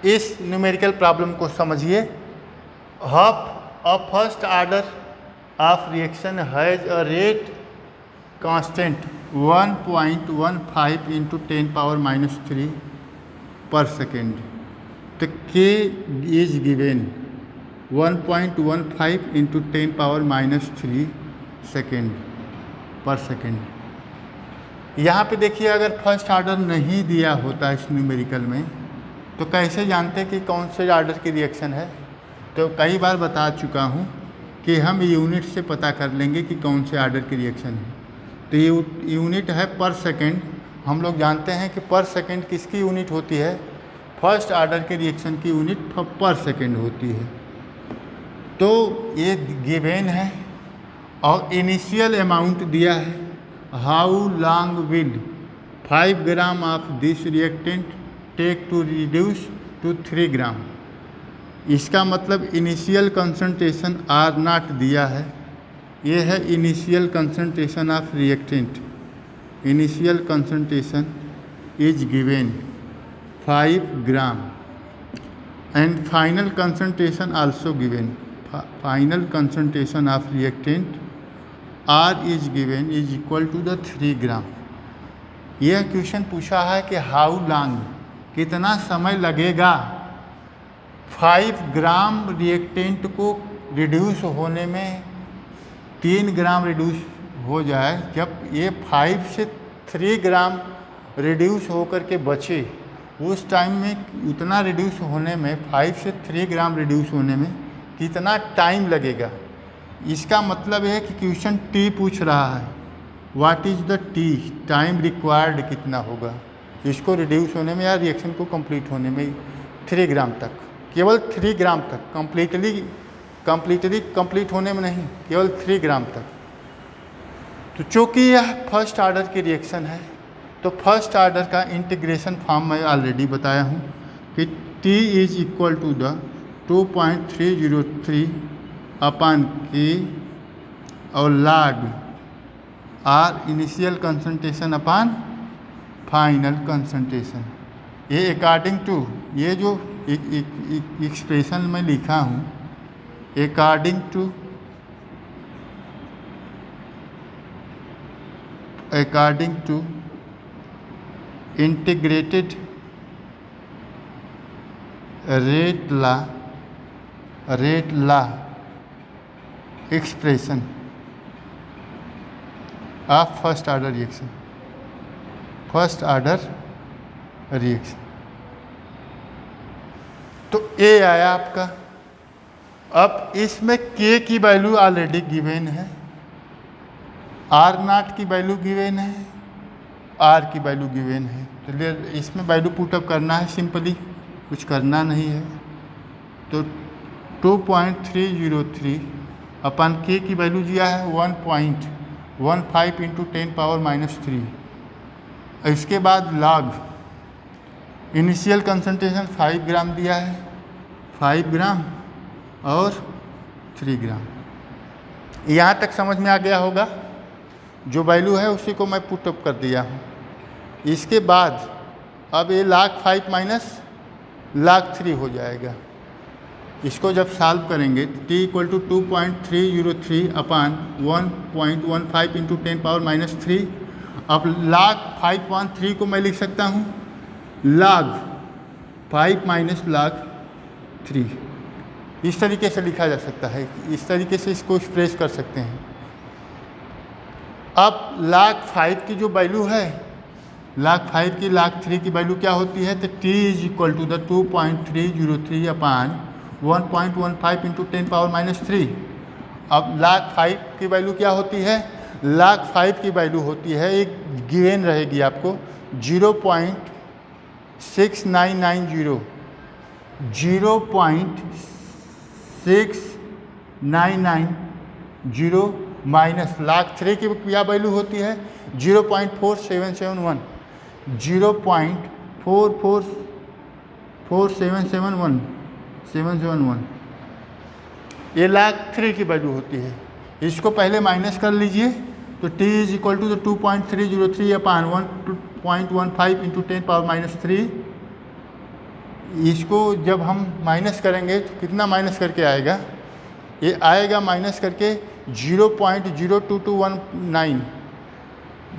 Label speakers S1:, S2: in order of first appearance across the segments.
S1: इस numerical problem को समझिए। Half a first order of reaction has a rate constant 1.15 into 10⁻³ पर second. तो के इज गिवेन 1.15 इंटू 10⁻³ सेकेंड पर सेकेंड। यहाँ पे देखिए, अगर फर्स्ट ऑर्डर नहीं दिया होता इस न्यूमेरिकल में तो कैसे जानते कि कौन से ऑर्डर की रिएक्शन है। तो कई बार बता चुका हूँ कि हम यूनिट से पता कर लेंगे कि कौन से ऑर्डर की रिएक्शन है। तो ये यूनिट है पर सेकेंड। हम लोग जानते हैं कि पर सेकेंड किसकी यूनिट होती है, फर्स्ट ऑर्डर के रिएक्शन की यूनिट पर सेकेंड होती है। तो ये गिवेन है और इनिशियल अमाउंट दिया है, how long will 5 gram of this reactant take to reduce to 3 gram. इसका मतलब इनिशियल कंसंट्रेशन R0 दिया है। ये है initial concentration of reactant. Initial concentration is given 5 gram and final concentration also given. Final concentration of reactant R is given is equal to the 3 gram. यह question पूछा है कि हाउ लॉन्ग, कितना समय लगेगा 5 ग्राम रिएक्टेंट को रिड्यूस होने में, 3 ग्राम रिड्यूस हो जाए। जब ये 5 से 3 ग्राम रिड्यूस होकर के बचे, उस टाइम में उतना रिड्यूस होने में, 5 से 3 ग्राम रिड्यूस होने में कितना टाइम लगेगा। इसका मतलब है कि क्वेश्चन टी पूछ रहा है, what is the T, time required कितना होगा इसको रिड्यूस होने में या रिएक्शन को कंप्लीट होने में 3 ग्राम तक, केवल 3 ग्राम तक, कंप्लीटली कंप्लीट होने में नहीं, केवल 3 ग्राम तक। तो चूँकि यह फर्स्ट ऑर्डर की रिएक्शन है तो फर्स्ट ऑर्डर का इंटीग्रेशन फॉर्म मैं ऑलरेडी बताया हूँ कि T is equal to the 2.303 upon K और log R initial concentration upon final concentration. ये अकॉर्डिंग टू, ये जो एक्सप्रेशन में लिखा हूँ, according to integrated rate law expression of first order reaction. तो ए आया आपका। अब इसमें के की वैल्यू ऑलरेडी गिवेन है, R0 की वैल्यू गिवेन है, R की वैल्यू गिवेन है। चलिए इसमें वैल्यू पुटअप करना है, सिंपली कुछ करना नहीं है। तो 2.303 अपन के की वैल्यू दिया है 1.15 इंटू 10⁻³ इसके बाद log इनिशियल कंसंट्रेशन 5 ग्राम दिया है, 5 ग्राम और 3 ग्राम। यहाँ तक समझ में आ गया होगा। जो वैल्यू है उसी को मैं पुटअप कर दिया हूँ। इसके बाद अब ये log 5 माइनस log 3 हो जाएगा। इसको जब सॉल्व करेंगे T equal to 2.303 upon 1.15 into 10⁻³ अब log 5.3 को मैं लिख सकता हूँ log 5 माइनस log 3। इस तरीके से लिखा जा सकता है, इस तरीके से इसको एक्सप्रेस कर सकते हैं। अब log 5 की जो वैल्यू है, log 5 की log 3 की वैल्यू क्या होती है, तो T is equal to the 2.303 upon 1.15 into 10⁻³ अब log 5 की वैल्यू क्या होती है, log 5 की वैल्यू होती है, एक गिवन रहेगी आपको 0.6990 माइनस log 3 की क्या वैल्यू होती है 0.4771 0.444771 ये log 3 की वैल्यू होती है। इसको पहले माइनस कर लीजिए तो T is equal to 2.303 upon 1.15 into 10⁻³ इसको जब हम माइनस करेंगे तो कितना माइनस करके आएगा, ये आएगा माइनस करके 0.02219,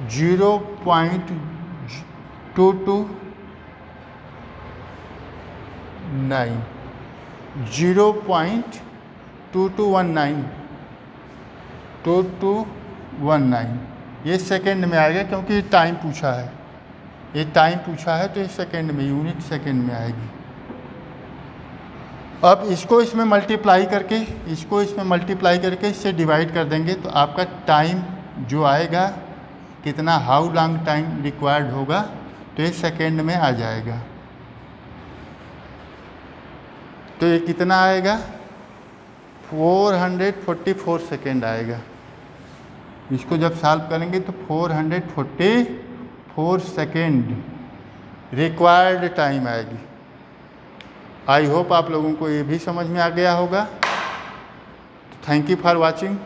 S1: 0.2219, 0.2219 ये सेकेंड में आएगा, क्योंकि ये टाइम पूछा है, ये टाइम पूछा है तो ये सेकेंड में, यूनिट सेकेंड में आएगी। अब इसको इसमें मल्टीप्लाई करके, इसको इसमें मल्टीप्लाई करके इससे डिवाइड कर देंगे तो आपका टाइम जो आएगा कितना, हाउ लॉन्ग टाइम रिक्वायर्ड होगा, तो ये सेकेंड में आ जाएगा। तो ये कितना आएगा, 444 सेकेंड आएगा। इसको जब सॉल्व करेंगे तो 444 सेकेंड रिक्वायर्ड टाइम आएगी। आई होप आप लोगों को ये भी समझ में आ गया होगा। Thank you for watching.